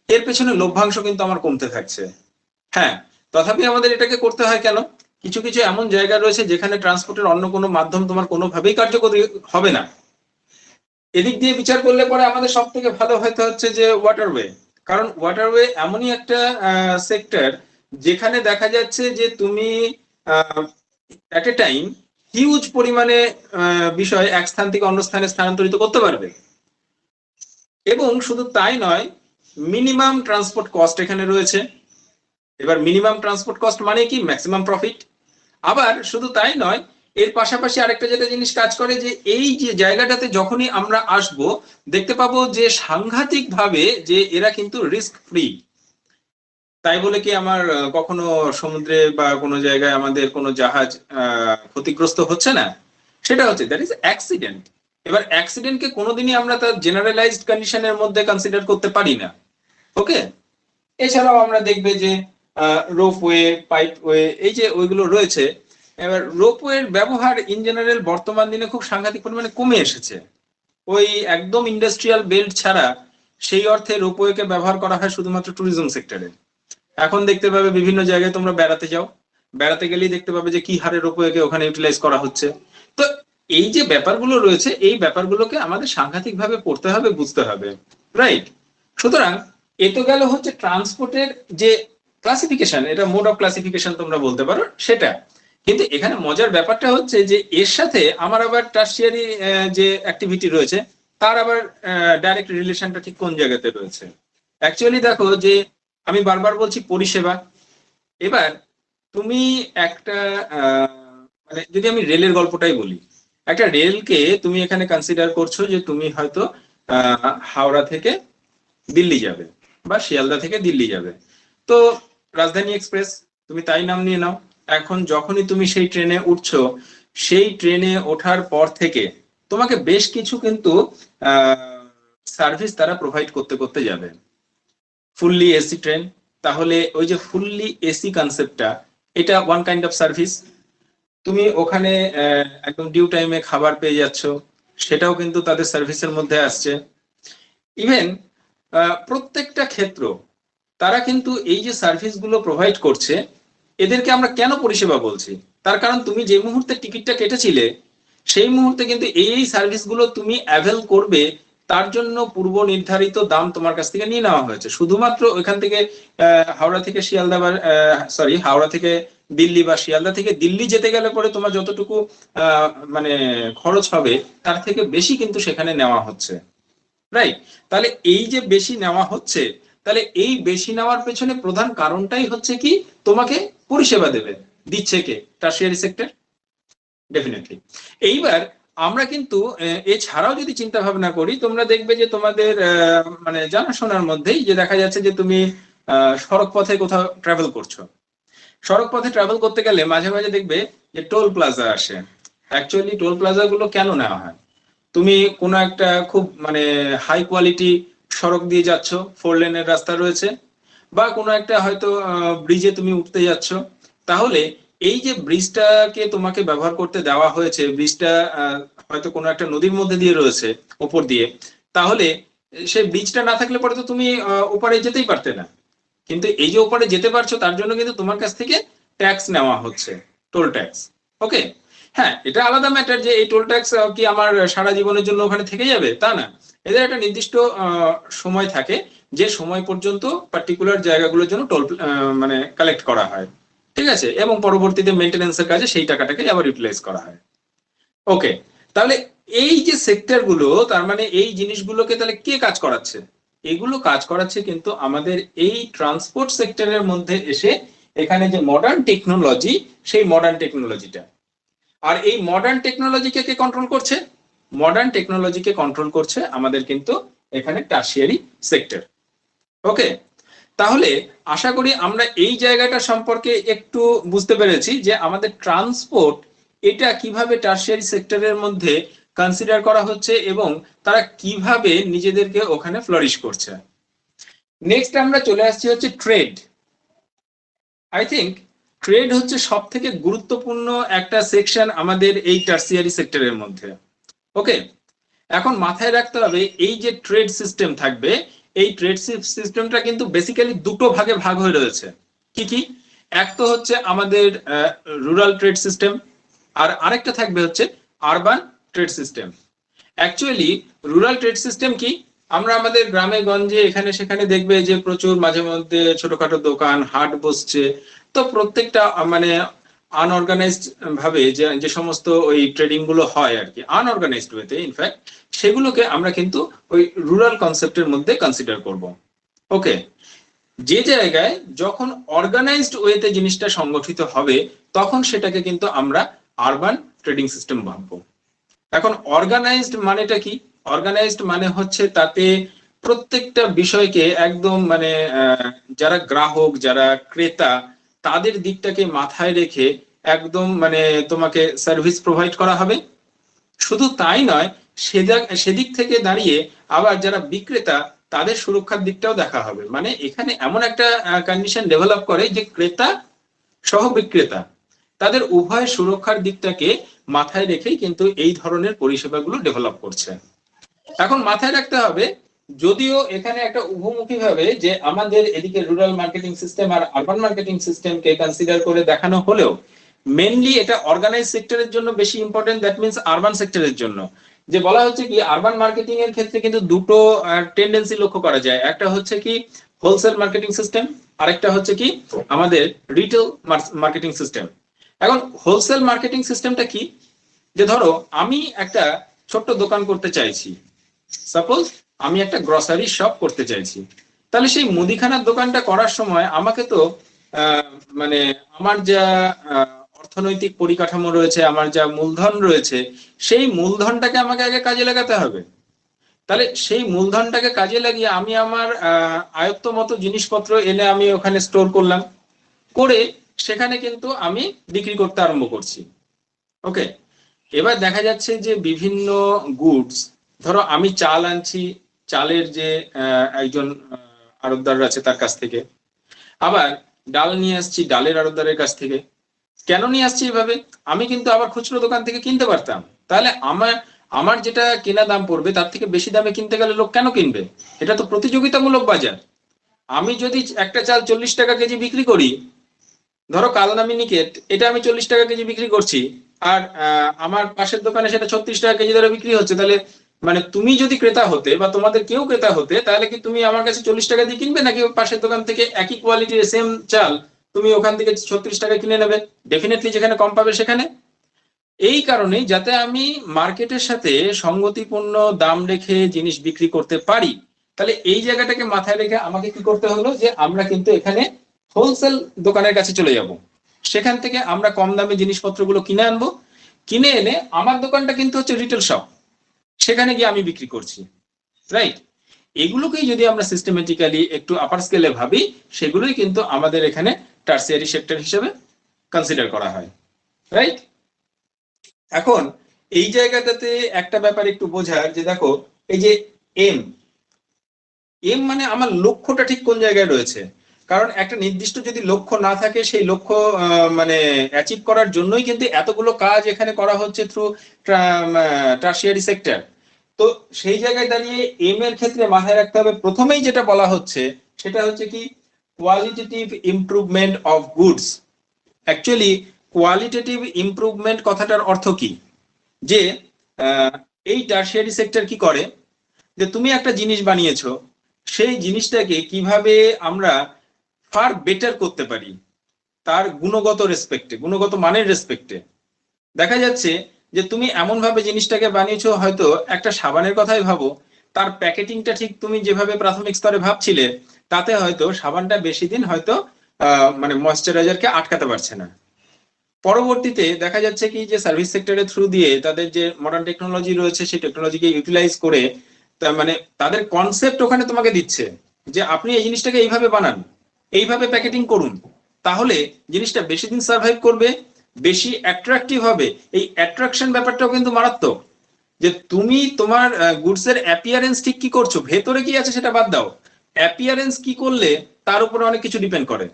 এর পেছনে লভ্যাংশ কিন্তু আমার কমতে থাকছে। হ্যাঁ, তথাপি আমাদের এটাকে করতে হয় কেন, কিছু কিছু এমন জায়গা রয়েছে যেখানে ট্রান্সপোর্টের অন্য কোনো মাধ্যম তোমার কোনোভাবেই কার্যকরী হবে না। এদিক দিয়ে বিচার করলে পরে আমাদের সব থেকে ভালো হয়তো হচ্ছে যে ওয়াটারওয়ে, কারণ ওয়াটারওয়ে এমনই একটা সেক্টর যেখানে দেখা যাচ্ছে যে তুমি এট এ টাইম হিউজ পরিমাণে বিষয় এক স্থান থেকে অন্য স্থানে স্থানান্তরিত করতে পারবে। এবং শুধু তাই নয়, মিনিমাম ট্রান্সপোর্ট কস্ট এখানে রয়েছে। এবার মিনিমাম ট্রান্সপোর্ট কস্ট মানে কি? Maximum profit. আবার শুধু তাই নয়, এর পাশাপাশি আরেকটা যেটা জিনিস কাজ করে যে এই যে জায়গাটাতে যখনই আমরা আসব দেখতে পাবো যে সাংঘাতিক ভাবে যে এরা কিন্তু রিস্ক ফ্রি। তাই বলে কি আমার কখনো সমুদ্রে বা কোনো জায়গায় আমাদের কোনো জাহাজ ক্ষতিগ্রস্ত হচ্ছে না? সেটা হচ্ছে দ্যাট ইজ অ্যাক্সিডেন্ট। এবার অ্যাক্সিডেন্টকে কোনোদিনই আমরা তার জেনারেলাইজড কন্ডিশনের মধ্যে কনসিডার করতে পারি না। ওকে, এছাড়াও আমরা দেখবে যে রোপওয়ে, পাইপওয়ে, এই যে ওইগুলো রয়েছে। এবার রোপওয়ের ব্যবহার ইন জেনারেল বর্তমান দিনে খুব সাংঘাতিক পরিমাণে কমে এসেছে। ওই একদম ইন্ডাস্ট্রিয়াল বেল্ট ছাড়া সেই অর্থে রোপওয়েকে ব্যবহার করা হয় শুধুমাত্র ট্যুরিজম সেক্টরে। এখন দেখতে পাবে বিভিন্ন জায়গায় তোমরা বেড়াতে যাও, বেড়াতে গেলেই দেখতে পাবে যে কি হারে রোপওয়েকে ওখানে ইউটিলাইজ করা হচ্ছে। তো এই যে ব্যাপারগুলো রয়েছে, এই ব্যাপারগুলোকে আমাদের সাংঘাতিক ভাবে পড়তে হবে, বুঝতে হবে, রাইট? সুতরাং এ তো গেল হচ্ছে ট্রান্সপোর্টের যে ক্লাসিফিকেশন, এটা মোড অফ ক্লাসিফিকেশন তোমরা বলতে পারো সেটা। কিন্তু এখানে মজার ব্যাপারটা হচ্ছে যে এর সাথে আমার আবার টার্সিয়ারি যে অ্যাক্টিভিটি রয়েছে তার আবার ডাইরেক্ট রিলেশনটা ঠিক কোন জায়গাতে রয়েছে। অ্যাকচুয়ালি দেখো যে আমি বারবার বলছি পরিষেবা। এবার তুমি একটা মানে যদি আমি রেলের গল্পটাই বলি, একটা রেলকে তুমি এখানে কনসিডার করছো যে তুমি হয়তো হাওড়া থেকে দিল্লি যাবে বা শিয়ালদা থেকে দিল্লি যাবে। তো রাজধানী এক্সপ্রেস, তুমি তাই নাম নিয়ে নাও। এখন যখনই তুমি সেই ট্রেনে উঠছো, সেই ট্রেনে ওঠার পর থেকে তোমাকে বেশ কিছু কিন্তু সার্ভিস তারা প্রোভাইড করতে করতে যাবে। ফুললি এসি ট্রেন, তাহলে ওই যে ফুললি এসি কনসেপ্টটা, এটা ওয়ান কাইন্ড অফ সার্ভিস। তুমি ওখানে একদম ডিউ টাইমে খাবার পেয়ে যাচ্ছ, সেটাও কিন্তু তাদের সার্ভিসের মধ্যে আসছে। ইভেন প্রত্যেকটা ক্ষেত্র তারা কিন্তু এই যে সার্ভিসগুলো প্রোভাইড করছে, এদেরকে আমরা কেন পরিষেবা বলছি? তার কারণ তুমি যে মুহূর্তে টিকিটটা কেটেছিলে সেই মুহূর্তে কিন্তু এই সার্ভিসগুলো তুমি অ্যাভেল করবে, তার জন্য পূর্ব নির্ধারিত দাম তোমার কাছ থেকে নিয়ে নেওয়া হয়েছে। শুধুমাত্র ওইখান থেকে হাওড়া থেকে শিয়ালদা বা সরি হাওড়া থেকে দিল্লি বা শিয়ালদা থেকে দিল্লি যেতে গেলে পরে তোমার যতটুকু মানে খরচ হবে তার থেকে বেশি কিন্তু সেখানে নেওয়া হচ্ছে, রাইট? তাহলে এই যে বেশি নেওয়া হচ্ছে, তাহলে এই বেশি নেওয়ার পেছনে প্রধান কারণটাই হচ্ছে কি? তোমাকে পরিষেবা দেবে, দিচ্ছে কে? Tertiary sector, definitely. এইবার আমরা কিন্তু এছাড়াও যদি চিন্তা ভাবনা করি, তোমরা দেখবে যে তোমাদের মানে জানাশোনার মধ্যেই যে দেখা যাচ্ছে যে তুমি সড়ক পথে কোথাও ট্রাভেল করছো। সড়ক পথে ট্রাভেল করতে গেলে মাঝে মাঝে দেখবে যে টোল প্লাজা আসে। অ্যাকচুয়ালি টোল প্লাজা গুলো কেন নেওয়া হয়? তুমি কোনো একটা খুব মানে হাই কোয়ালিটি সড়ক দিয়ে যাচ্ছ, 4 লেনের রাস্তা রয়েছে, বা কোনো একটা হয়তো ব্রিজে তুমি উঠতে যাচ্ছ, তাহলে এই যে ব্রিজটাকে তোমাকে ব্যবহার করতে দেওয়া হয়েছে, ব্রিজটা হয়তো কোনো একটা নদীর মধ্যে দিয়ে রয়েছে ওপর দিয়ে, তাহলে সেই ব্রিজটা না থাকলে পরে তো তুমি ওপারে যেতেই পারতে না। কিন্তু এই যে ওপারে যেতে পারছো তার জন্য কিন্তু তোমার কাছ থেকে ট্যাক্স নেওয়া হচ্ছে, টোল ট্যাক্স। ওকে, হ্যাঁ, এটা আলাদা ম্যাটার যে এই টোল ট্যাক্স কি আমার সারা জীবনের জন্য ওখানে থেকে যাবে তা না। এদের একটা নির্দিষ্ট সময় থাকে, যে সময় পর্যন্ত পার্টিকুলার জায়গাগুলোর জন্য টোল মানে কালেক্ট করা হয়, ঠিক আছে, এবং পরবর্তীতে মেনটেন্যান্সের কাজে সেই টাকাটাকে আবার ইউটিলাইজ করা হয়। ওকে, তাহলে এই যে সেক্টর গুলো, তার মানে এই জিনিসগুলোকে তাহলে কে কাজ করাচ্ছে? এগুলো কাজ করাচ্ছে কিন্তু আমাদের এই ট্রান্সপোর্ট সেক্টরের মধ্যে এসে এখানে যে মডার্ন টেকনোলজি, সেই মডার্ন টেকনোলজিটা। আর এই মডার্ন টেকনোলজিকে কে কন্ট্রোল করছে? মডার্ন টেকনোলজিকে কন্ট্রোল করছে আমাদের কিন্তু এখানে টারশিয়ারি সেক্টর। ওকে, তাহলে আশা করি আমরা এই জায়গাটা সম্পর্কে একটু বুঝতে পেরেছি যে আমাদের ট্রান্সপোর্ট এটা কিভাবে টারশিয়ারি সেক্টরের মধ্যে কনসিডার করা হচ্ছে এবং তারা কিভাবে নিজেদেরকে ওখানে ফ্লারিশ করছে। নেক্সট আমরা চলে আসছি হচ্ছে ট্রেড। আই থিঙ্ক ট্রেড হচ্ছে সব থেকে গুরুত্বপূর্ণ একটা সেকশন আমাদের এই টারশিয়ারি সেক্টরের মধ্যে। ওকে, এখন মাথায় রাখতে হবে এই যে ট্রেড সিস্টেম থাকবে, এই ট্রেড সিস্টেমটা কিন্তু বেসিক্যালি দুটো ভাগে ভাগ হয়ে রয়েছে। কি কি? এক তো হচ্ছে আমাদের রুরাল ট্রেড সিস্টেম, আর আরেকটা থাকবে হচ্ছে urban trade system. Actually rural trade system কি, আমরা আমাদের গ্রামে গঞ্জে এখানে সেখানে দেখবে যে প্রচুর মাঝে মধ্যে ছোটখাটো দোকান হাট বসছে। তো প্রত্যেকটা মানে আনঅর্গানাইজড ভাবে যে যে সমস্ত ওই ট্রেডিং গুলো হয় আর কি, আনঅর্গানাইজড ওয়েতে ইনফ্যাক্ট, সেগুলোকে আমরা কিন্তু ওই রুরাল কনসেপ্টের মধ্যে কনসিডার করব। ওকে, যে জায়গায় যখন অর্গানাইজড ওয়েতে জিনিসটা সংগঠিত হবে তখন সেটাকে কিন্তু আমরা আরবান ট্রেডিং সিস্টেম ভাববো। এখন অর্গানাইজড মানেটা কি? অর্গানাইজড মানে হচ্ছে তাতে প্রত্যেকটা বিষয়কে একদম মানে যারা গ্রাহক যারা ক্রেতা তাদের দিকটাকে মাথায় রেখে একদম মানে তোমাকে সার্ভিস প্রোভাইড করা হবে। শুধু তাই নয়, সেদিক থেকে দাঁড়িয়ে আবার যারা বিক্রেতা তাদের সুরক্ষার দিকটাও দেখা হবে। মানে এখানে এমন একটা কন্ডিশন ডেভেলপ করে যে ক্রেতা সহ বিক্রেতা তাদের উভয় সুরক্ষার দিকটাকে মাথায় রেখেই কিন্তু এই ধরনের পরিষেবাগুলো ডেভেলপ করছে। এখন মাথায় রাখতে হবে, যদিও এখানে একটা উভমুখী ভাবে যে আমাদের এদিকে রুরাল মার্কেটিং সিস্টেম আর আরবান মার্কেটিং সিস্টেমকে কনসিডার করে দেখানো হলেও মেনলি এটা অর্গানাইজ সেক্টরের জন্য বেশি ইম্পর্টেন্ট, দ্যাট মিনস আরবান সেক্টরের জন্য। যে বলা হচ্ছে কি আরবান মার্কেটিং এর ক্ষেত্রে কিন্তু দুটো টেন্ডেন্সি লক্ষ্য করা যায়, একটা হচ্ছে কি হোলসেল মার্কেটিং সিস্টেম, আরেকটা হচ্ছে কি আমাদের রিটেল মার্কেটিং সিস্টেম। এখন হোলসেল মার্কেটিং সিস্টেমটা কি, যে ধরো আমি একটা ছোট্ট দোকান করতে চাইছি, সাপোজ আমি একটা গ্রসারি শপ করতে চাইছি, তাহলে সেই মুদিখানার দোকানটা করার সময় আমাকে তো মানে আমার যা অর্থনৈতিক পরিকাঠামো রয়েছে, আমার যা মূলধন রয়েছে, সেই মূলধনটাকে আমাকে আগে কাজে লাগাতে হবে। তাহলে সেই মূলধনটাকে কাজে লাগিয়ে আমি আমার আয়ত্ত মতো জিনিসপত্র এনে আমি ওখানে স্টোর করলাম, করে সেখানে কিন্তু আমি বিক্রি করতে আরম্ভ করছি। ওকে, এবার দেখা যাচ্ছে যে বিভিন্ন গুডস, ধরো আমি চাল আনছি, চালের যে একজন আড়তদার আছে তার কাছ থেকে, আবার ডাল নিয়ে আসছি ডালের আড়তদারের কাছ থেকে। কেন নিয়ে আসছি এভাবে? আমি কিন্তু আবার খুচরো দোকান থেকে কিনতে পারতাম, তাহলে আমার আমার যেটা কেনা দাম পড়বে তার থেকে বেশি দামে কিনতে গেলে লোক কেন কিনবে? এটা তো প্রতিযোগিতামূলক বাজার। আমি যদি একটা চাল 40 টাকা কেজি বিক্রি করি, ধরো কালনা মিনিকেট, এটা আমি 40 টাকা কেজি বিক্রি করছি, আর আমার পাশের দোকানে সেটা 36 টাকা কেজি ধরে বিক্রি হচ্ছে, তাহলে মানে তুমি যদি ক্রেতা হতে বা তোমাদের কেউ ক্রেতা হতে, তাহলে কি তুমি আমার কাছে 40 টাকা দিয়ে কিনবে, নাকি পাশের দোকান থেকে একই কোয়ালিটির সেম চাল তুমি ওখান থেকে 36 টাকা কিনে নেবে? ডেফিনেটলি যেখানে কম পাবে সেখানে। এই কারণেই যাতে আমি মার্কেটের সাথে সঙ্গতিপূর্ণ দাম রেখে জিনিস বিক্রি করতে পারি, তাহলে এই জায়গাটাকে মাথায় রেখে আমাকে কি করতে হলো, যে আমরা কিন্তু এখানে হোলসেল দোকানের কাছে চলে যাব, সেখান থেকে আমরা কম দামে জিনিসপত্রগুলো কিনে আনবো, কিনে এনে আমার দোকানটা কিন্তু হচ্ছে রিটেল শপ, সেখানে গিয়ে আমি বিক্রি করছি, রাইট? এগুলোকেই যদি আমরা সিস্টেমেটিক্যালি একটু আপার স্কেলে ভাবি, সেগুলোই কিন্তু আমাদের এখানে টার্সিয়ারি সেক্টর হিসেবে কনসিডার করা হয়, রাইট? এখন এই জায়গাটাতে একটা ব্যাপার একটু বোঝার, যে দেখো এই যে এম এম মানে আমার লক্ষ্যটা ঠিক কোন জায়গায় রয়েছে। কারণ একটা নির্দিষ্ট যদি লক্ষ্য না থাকে, সেই লক্ষ্য মানে অ্যাচিভ করার জন্যই কিন্তু এতগুলো কাজ এখানে করা হচ্ছে থ্রু টার্সিয়ারি সেক্টর। তো সেই জায়গায় দাঁড়িয়ে এম এর ক্ষেত্রে মাথায় রাখতে হবে, প্রথমেই যেটা বলা হচ্ছে সেটা হচ্ছে কি qualitative improvement of goods. Actually qualitative improvement কথাটার অর্থ কি, যে এই টার্সিয়ারি সেক্টর কি করে, যে তুমি একটা জিনিস বানিয়েছো, সেই জিনিসটাকে কিভাবে আমরা ফার বেটার করতে পারি তার গুণগত রেসপেক্টে, গুণগত মানের রেসপেক্টে। দেখা যাচ্ছে যে তুমি এমন ভাবে জিনিসটাকে বানিয়েছো, হয়তো একটা সাবানের কথাই ভাবো, তার প্যাকেটিংটা ঠিক তুমি যেভাবে প্রাথমিক স্তরে ভাবছিলে, তাতে হয়তো সাবানটা বেশি দিন হয়তো মানে ময়েশ্চারাইজারকে আটকাতে পারছে না। পরবর্তীতে দেখা যাচ্ছে কি যে সার্ভিস সেক্টরের থ্রু দিয়ে তাদের যে মডার্ন টেকনোলজি রয়েছে, সেই টেকনোলজিকে ইউটিলাইজ করে মানে তাদের কনসেপ্ট ওখানে তোমাকে দিচ্ছে, যে আপনি এই জিনিসটাকে এইভাবে বানান, এইভাবে প্যাকেটিং করুন, তাহলে জিনিসটা বেশি দিন সার্ভাইভ করবে, বেশি অ্যাট্রাকটিভ হবে। এই অ্যাট্রাকশন ব্যাপারটাও কিন্তু মারাত্মক, যে তুমি তোমার গুডস এর অ্যাপিয়ারেন্স ঠিক কি করছো, ভেতরে কি আছে সেটা বাদ দাও, অ্যাপিয়ারেন্স কি করলে তার উপরে অনেক কিছু ডিপেন্ড করে।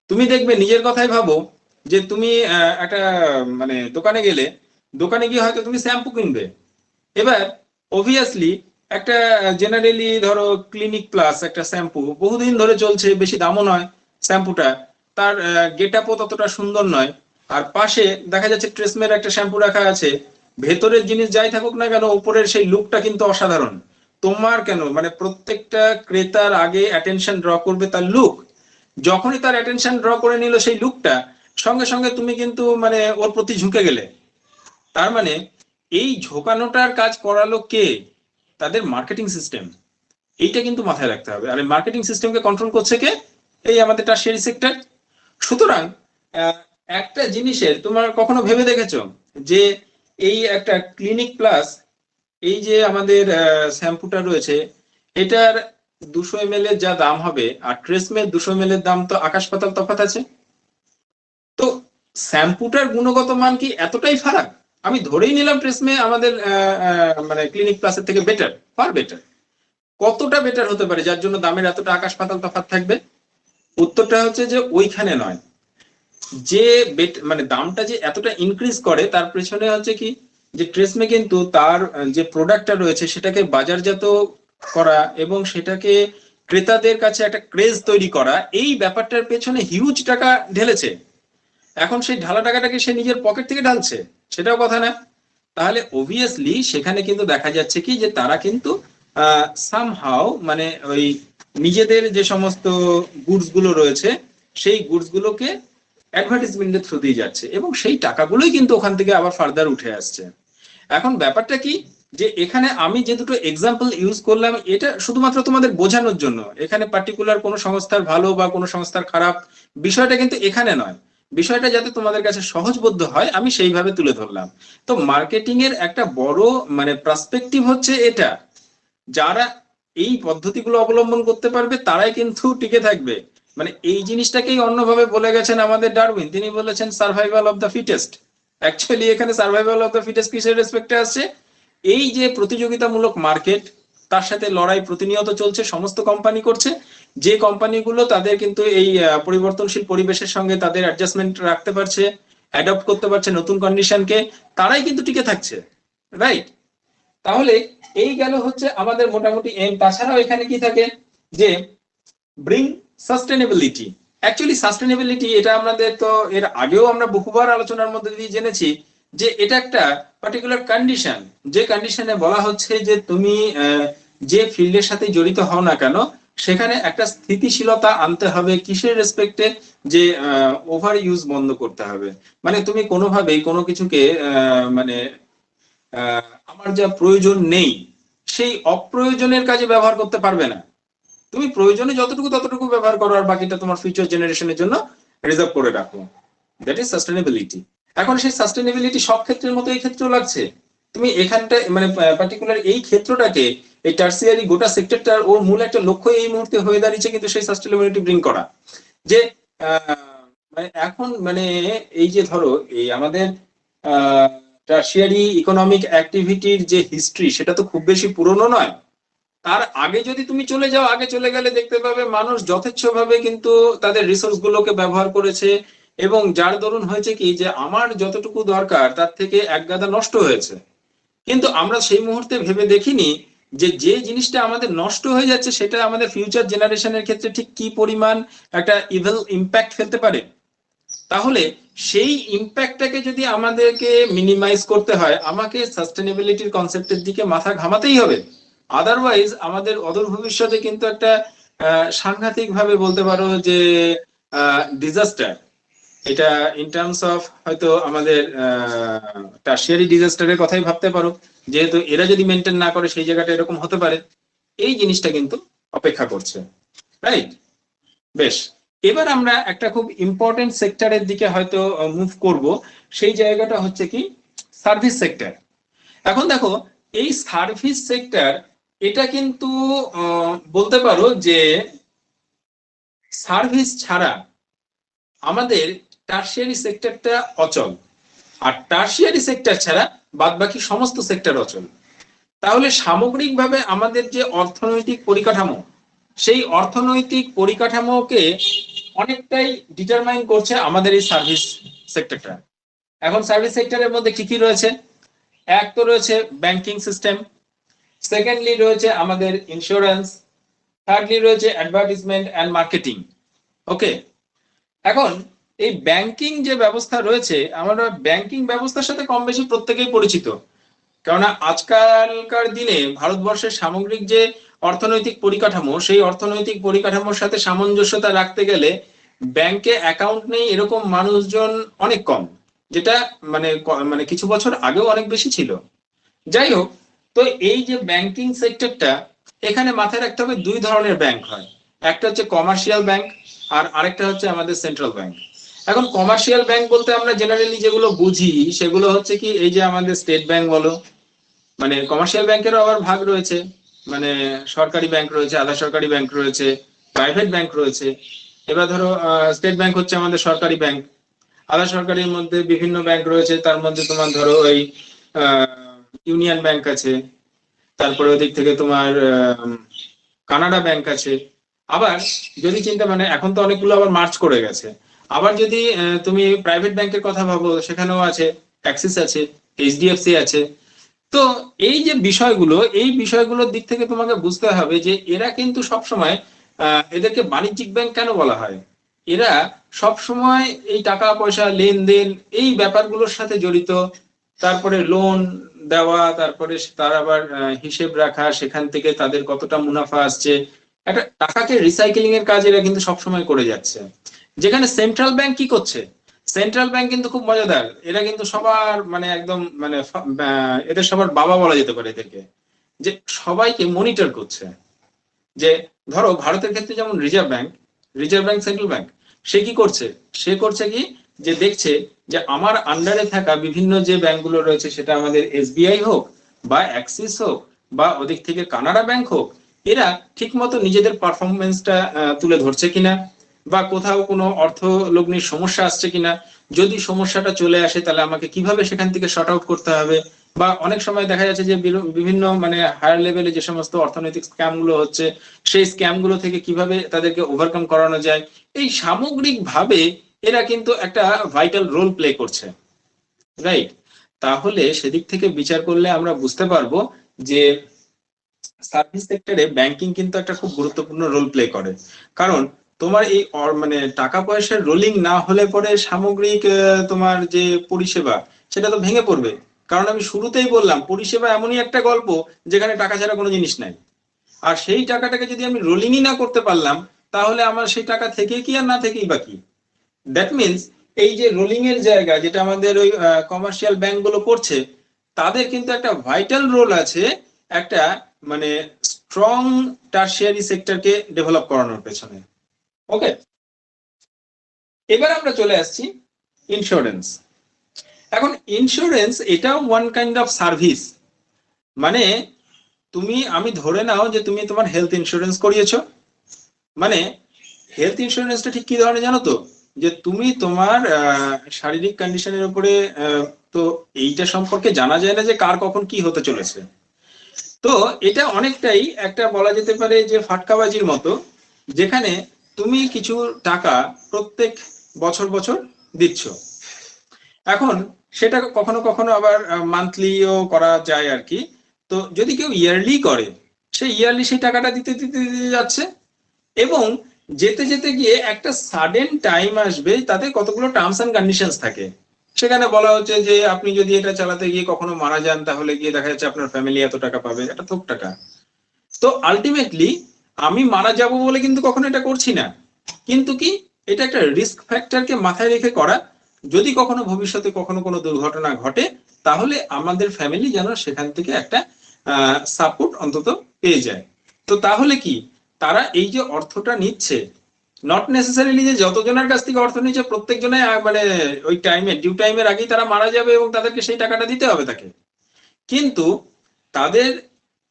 তুমি দেখবে, নিজের কথাই ভাবো, যে তুমি একটা মানে দোকানে গেলে, দোকানে গিয়ে হয়তো তুমি শ্যাম্পু কিনবে, এবার অবভিয়াসলি একটা জেনারেলি ধরো ক্লিনিক প্লাস একটা শ্যাম্পু বহুদিন ধরে চলছে, বেশি দামও নয় শ্যাম্পুটা, তার গেট আপও ততটা সুন্দর নয়, আর পাশে দেখা যাচ্ছে ট্রেসমের একটা শ্যাম্পু রাখা আছে, ভেতরের জিনিস যাই থাকুক না কেন, উপরের সেই লুকটা কিন্তু অসাধারণ। তোমার কেন মানে প্রত্যেকটা ক্রেতার আগে অ্যাটেনশন ড্র করবে তার লুক। যখনই তার অ্যাটেনশন ড্র করে নিল সেই লুকটা, সঙ্গে সঙ্গে তুমি কিন্তু মানে ওর প্রতি ঝুঁকে গেলে। তার মানে এই ঝোঁকানোটার কাজ করালো কে? তাদের মার্কেটিং সিস্টেম। এইটা কিন্তু মাথায় রাখতে হবে। আর এই মার্কেটিং সিস্টেমকে কন্ট্রোল করছে কে? এই আমাদের টারশিয়ারি সেক্টর। সুতরাং একটা জিনিসের তোমার কখনো ভেবে দেখেছো যে এই একটা ক্লিনিক প্লাস, এই যে আমাদের শ্যাম্পুটা রয়েছে, এটার 200 ml এর যা দাম হবে আর ট্রেসমের 200 ml এর দাম তো আকাশ পাতাল তফাৎ আছে। তো শ্যাম্পুটার গুণগত মান কি এতটাই ফারাক? আমি ধরেই নিলাম ট্রেসমে আমাদের মানে ক্লিনিক প্লাসের থেকে বেটার, ফার বেটার। কতটা বেটার হতে পারে যার জন্য দামের এতটা আকাশ পাতাল তফাৎ থাকবে? উত্তরটা হচ্ছে যে ওইখানে নয়। যে মানে দামটা যে এতটা ইনক্রিজ করে তার পেছনে হচ্ছে কি, যে ট্রেসমে কিন্তু তার যে প্রোডাক্টটা রয়েছে সেটাকে বাজারজাত করা এবং সেটাকে ক্রেতাদের কাছে একটা ক্রেজ তৈরি করা, এই ব্যাপারটার পেছনে হিউজ টাকা ঢেলেছে। এখন সেই ঢালা টাকাটাকে সে নিজের পকেট থেকে ঢালছে, সেটাও কথা না। তাহলে অবভিয়াসলি সেখানে কিন্তু দেখা যাচ্ছে কি যে তারা কিন্তু সামহাও মানে ওই নিজেদের যে সমস্ত গুডস গুলো রয়েছে সেই গুডস গুলোকে অ্যাডভার্টাইজমেন্টের থ্রু দিয়ে যাচ্ছে এবং সেই টাকাগুলোই কিন্তু ওখান থেকে আবার ফার্দার উঠে আসছে। এখন ব্যাপারটা কি, যে এখানে আমি যে দুটো এক্সাম্পল ইউজ করলাম এটা শুধুমাত্র তোমাদের বোঝানোর জন্য। এখানে পার্টিকুলার কোনো সংস্থার ভালো বা কোনো সংস্থার খারাপ বিষয়টা কিন্তু এখানে নয়। বিষয়টা যাতে তোমাদের কাছে সহজবোধ্য হয় আমি সেইভাবে তুলে ধরলাম। তো মার্কেটিং এর একটা বড় মানে পার্সপেক্টিভ হচ্ছে এটা, যারা এই পদ্ধতিগুলো অবলম্বন করতে পারবে তারাই কিন্তু টিকে থাকবে। মানে এই জিনিসটাকেই অন্যভাবে বলে গেছেন আমাদের ডারউইন, তিনি বলেছেন survival of the fittest. Actually এখানে সার্ভাইভাল অফ দ্য ফিটেস্ট কিসের রেসপেক্টে আসছে? এই যে প্রতিযোগিতামূলক মার্কেট, তার সাথে লড়াই প্রতিনিয়ত চলছে, সমস্ত কোম্পানি করছে। যে কোম্পানিগুলো তাদের কিন্তু এই পরিবর্তনশীল পরিবেশের সঙ্গে তাদের অ্যাডজাস্টমেন্ট রাখতে পারছে, অ্যাডপ্ট করতে পারছে নতুন কন্ডিশনকে, তারাই কিন্তু টিকে থাকছে, রাইট? তাহলে এই গেল হচ্ছে আমাদের মোটামুটি এম। তাছাড়াও এখানে কি থাকে, যে ব্রিং সাস্টেনেবিলিটি। অ্যাকচুয়ালি সাস্টেনেবিলিটি এটা আমাদের তো এর আগেও আমরা বহুবার আলোচনার মধ্যে দিয়ে জেনেছি যে এটা একটা পার্টিকুলার কন্ডিশন, যে কন্ডিশনে বলা হচ্ছে যে তুমি যে ফিল্ডের সাথে জড়িত হও না কেন সেখানে একটা স্থিতিশীলতা আনতে হবে। কিসের রেসপেক্টে? যে ওভার ইউজ বন্ধ করতে হবে। মানে তুমি কোনোভাবেই কোনো কিছুকে মানে আমার যা প্রয়োজন নেই সেই অপ্রয়োজনের কাজে ব্যবহার করতে পারবে না। তুমি প্রয়োজনে যতটুকু ততটুকু ব্যবহার করো আর বাকিটা তোমার ফিউচার জেনারেশনের জন্য রিজার্ভ করে রাখো। That is sustainability. এখন সেই সাস্টেনেবিলিটি সব ক্ষেত্রের মতো এই ক্ষেত্রেও লাগছে। তুমি এখানটা মানে পার্টিকুলার এই ক্ষেত্রটাকে, এই টার্সিয়ারি গোটা সেক্টরটার ওর মূল একটা লক্ষ্য এই মুহূর্তে হয়ে দাঁড়িয়েছে কিন্তু সেই সাস্টেনেবিলিটি ব্রিং করা। যে মানে এখন মানে এই যে ধরো এই আমাদের টার্সিয়ারি ইকোনমিক অ্যাক্টিভিটির যে হিস্ট্রি সেটা তো খুব বেশি পুরনো নয়। তার আগে যদি তুমি চলে যাও, আগে চলে গেলে দেখতে পাবে মানুষ যথেচ্ছভাবে কিন্তু তাদের রিসোর্স গুলোকে ব্যবহার করেছে এবং যার দরুন হয়েছে কি যে আমার যতটুকু দরকার তার থেকে এক গাদা নষ্ট হয়েছে। কিন্তু আমরা সেই মুহূর্তে ভেবে দেখিনি যে যে জিনিসটা আমাদের নষ্ট হয়ে যাচ্ছে সেটা আমাদের ফিউচার জেনারেশনের ক্ষেত্রে ঠিক কি পরিমাণ একটা ইভিল ইম্প্যাক্ট ফেলতে পারে। তাহলে সেই ইম্প্যাক্টটাকে যদি আমাদেরকে মিনিমাইজ করতে হয় আমাকে সাস্টেনেবিলিটির কনসেপ্টের দিকে মাথা ঘামাতেই হবে। আদারওয়াইজ আমাদের অদূর ভবিষ্যতে কিন্তু একটা সাংঘাতিক ভাবে বলতে পারো যে ডিজাস্টার, এটা ইন টার্মস অফ হয়তো আমাদের টার্সিয়ারি ডিজাস্টারের কথাই ভাবতে পারো, যেহেতু এরা যদি মেনটেন না করে সেই জায়গাটা এরকম হতে পারে। এই জিনিসটা কিন্তু অপেক্ষা করছে, রাইট? বেশ, এবার আমরা একটা খুব ইম্পর্টেন্ট সেক্টরের দিকে হয়তো মুভ করব। সেই জায়গাটা হচ্ছে কি সার্ভিস সেক্টর। এখন দেখো এই সার্ভিস সেক্টর এটা কিন্তু বলতে পারো যে সার্ভিস ছাড়া আমাদের টার্সিয়ারি সেক্টরটা অচল, আর টার্সিয়ারি সেক্টর ছাড়া বাদবাকি সমস্ত সেক্টর অচল। তাহলে সামগ্রিকভাবে আমাদের যে অর্থনৈতিক পরিকাঠামো, সেই অর্থনৈতিক পরিকাঠামোকে অনেকটাই ডিটারমাইন করছে আমাদের এই সার্ভিস সেক্টরটা। এখন সার্ভিস সেক্টরের মধ্যে কি কি রয়েছে? এক তো রয়েছে ব্যাংকিং সিস্টেম, সেকেন্ডলি রয়েছে আমাদের ইন্স্যুরেন্স, থার্ডলি রয়েছে অ্যাডভার্টাইজমেন্ট অ্যান্ড মার্কেটিং। ওকে, এখন এই ব্যাংকিং যে ব্যবস্থা রয়েছে, আমরা ব্যাংকিং ব্যবস্থার সাথে কম বেশি প্রত্যেকেই পরিচিত। কেননা আজকালকার দিনে ভারতবর্ষের সামগ্রিক যে অর্থনৈতিক পরিকাঠামো, সেই অর্থনৈতিক পরিকাঠামোর সাথে সামঞ্জস্যতা রাখতে গেলে ব্যাংকে অ্যাকাউন্ট নেই এরকম মানুষজন অনেক কম, যেটা মানে কিছু বছর আগেও অনেক বেশি ছিল। যাই হোক, তো এই যে ব্যাংকিং সেক্টরটা, এখানে মাথায় রাখতে হবে দুই ধরনের ব্যাংক হয়। একটা হচ্ছে কমার্শিয়াল ব্যাংক, আর আরেকটা হচ্ছে আমাদের সেন্ট্রাল ব্যাংক। এখন কমার্শিয়াল ব্যাংক বলতে আমরা জেনারেলি যেগুলো বুঝি সেগুলো হচ্ছে কি, এই যে আমাদের স্টেট ব্যাংক বলো, মানে কমার্শিয়াল ব্যাংকেরও আবার ভাগ রয়েছে, মানে সরকারি ব্যাংক রয়েছে, আধা সরকারি ব্যাংক রয়েছে, প্রাইভেট ব্যাংক রয়েছে। এবার ধরো স্টেট ব্যাংক হচ্ছে আমাদের সরকারি ব্যাংক। আধা সরকারির মধ্যে বিভিন্ন ব্যাংক রয়েছে, তার মধ্যে তোমার ধরো ওই ইউনিয়ন ব্যাংক আছে, তারপরে ওদিক থেকে তোমার কানাডা ব্যাংক আছে। আবার যদি চিন্তা, মানে এখন তো অনেকগুলো আবার মার্চ করে গেছে। আবার যদি তুমি প্রাইভেট ব্যাংকের কথা ভাবো, সেখানেও আছে, অ্যাক্সিস আছে, এইচডিএফসি আছে। তো এই যে বিষয়গুলো, এই বিষয়গুলোর দিক থেকে তোমাকে বুঝতে হবে যে এরা কিন্তু সবসময়, এদেরকে বাণিজ্যিক ব্যাংক কেন বলা হয়, এরা সবসময় এই টাকা পয়সা লেনদেন এই ব্যাপারগুলোর সাথে জড়িত। তারপরে লোন দেওয়া, তারপরে তার আবার হিসেব রাখা, সেখান থেকে তাদের কতটা মুনাফা আসছে, একটা টাকাকে রিসাইকেলিং এর কাজ এরা কিন্তু সবসময় করে যাচ্ছে। যেখানে সেন্ট্রাল ব্যাংক কি করছে, সেন্ট্রাল ব্যাংক কিন্তু খুব মজাদার, এরা কিন্তু সবার মানে একদম মানে এদের সবার বাবা বলা যেতে পারে এদেরকে, যে সবাইকে মনিটর করছে। যে ধরো ভারতের ক্ষেত্রে যেমন রিজার্ভ ব্যাংক সেন্ট্রাল ব্যাংক, সে কি করছে, সে করছে কি, যে দেখছে যে আমার আন্ডারে থাকা বিভিন্ন যে ব্যাংকগুলো রয়েছে, সেটা আমাদের এসবিআই হোক বা অ্যাক্সিস হোক বা ওদিক থেকে কানাডা ব্যাংক হোক, এরা ঠিক মতো নিজেদের পারফরমেন্সটা তুলে ধরছে কিনা, বা কোথাও কোনো অর্থ লগ্নির সমস্যা আসছে কিনা, যদি সমস্যাটা চলে আসে তাহলে আমাকে কিভাবে সেখান থেকে শর্ট আউট করতে হবে। বা অনেক সময় দেখা যাচ্ছে যে বিভিন্ন মানে হায়ার লেভেলে যে সমস্ত অর্থনৈতিক স্ক্যাম গুলো হচ্ছে, সেই স্ক্যাম গুলো থেকে কিভাবে তাদেরকে ওভারকাম করানো যায়। এই সামগ্রিক ভাবে এরা কিন্তু একটা ভাইটাল রোল প্লে করছে, রাইট? তাহলে সেদিক থেকে বিচার করলে আমরা বুঝতে পারবো যে সার্ভিস সেক্টরে ব্যাংকিং কিন্তু একটা খুব গুরুত্বপূর্ণ রোল প্লে করে। কারণ তোমার এই মানে টাকা পয়সার রোলিং না হলে পরে সামগ্রিক তোমার যে পরিষেবা, সেটা তো ভেঙে পড়বে। কারণ আমি শুরুতেই বললাম, পরিষেবা এমনই একটা গল্প যেখানে টাকা ছাড়া কোনো জিনিস নাই। আর সেই টাকাটাকে যদি আমি রোলিংই না করতে পারলাম, তাহলে আমার সেই টাকা থেকে কি আর না থেকেই বাকি। দ্যাট মিনস এই যে রোলিং এর জায়গা যেটা আমাদের ওই কমার্শিয়াল ব্যাংক গুলো করছে, তাদের কিন্তু একটা ভাইটাল রোল আছে একটা মানে স্ট্রং টারশিয়ারি সেক্টরকে ডেভেলপ করানোর পেছনে। ওকে, এবার আমরা চলে আসছি ইন্স্যুরেন্স। এখন ইন্স্যুরেন্স এটাও ওয়ান কাইন্ড অফ সার্ভিস। মানে আমি ধরে নাও যে তুমি তোমার হেলথ ইন্স্যুরেন্স করিয়েছো। মানে হেলথ ইন্স্যুরেন্সটা ঠিক কি ধরনের জানো তো, যে তুমি তোমার শারীরিক কন্ডিশনের উপরে, তো এইটা সম্পর্কে জানা যায় না যে কার কখন কি হতে চলেছে। তো এটা অনেকটাই একটা বলা যেতে পারে যে ফাটকাবাজির মতো, যেখানে তুমি কিছু টাকা প্রত্যেক বছর বছর দিচ্ছ। এখন সেটা কখনো কখনো আবার মান্থলিও করা যায় আর কি। তো যদি কেউ ইয়ারলি করে, সে ইয়ারলি সেই টাকাটা দিতে দিতে দিতে যাচ্ছে, এবং যেতে যেতে গিয়ে একটা সাডেন টাইম আসবে, তাতে কতগুলো টার্মস এন্ড কন্ডিশনস থাকে। সেখানে বলা হচ্ছে যে আপনি যদি এটা চালাতে গিয়ে কখনো মারা যান, তাহলে গিয়ে দেখা যাচ্ছে আপনার ফ্যামিলি এত টাকা পাবে, এটা থোক টাকা। তো আলটিমেটলি আমি মারা যাব বলে কিন্তু কখনো এটা করছি না, কিন্তু কি, এটা একটা রিস্ক ফ্যাক্টরকে মাথায় রেখে করা। যদি কখনো ভবিষ্যতে কখনো কোনো দুর্ঘটনা ঘটে, তাহলে আমাদের ফ্যামিলি যেন সেখান থেকে একটা সাপোর্ট অন্তত পেয়ে যায়। তো তাহলে কি, তারা এই যে অর্থটা নিচ্ছে, নট নেসেসারিলি যে যতজনের কাছ থেকে অর্থ নিচ্ছে প্রত্যেকজনে মানে ওই টাইমে ডিউ টাইমের আগেই তারা মারা যাবে এবং তাদেরকে সেই টাকাটা দিতে হবে তাকে। কিন্তু তাদের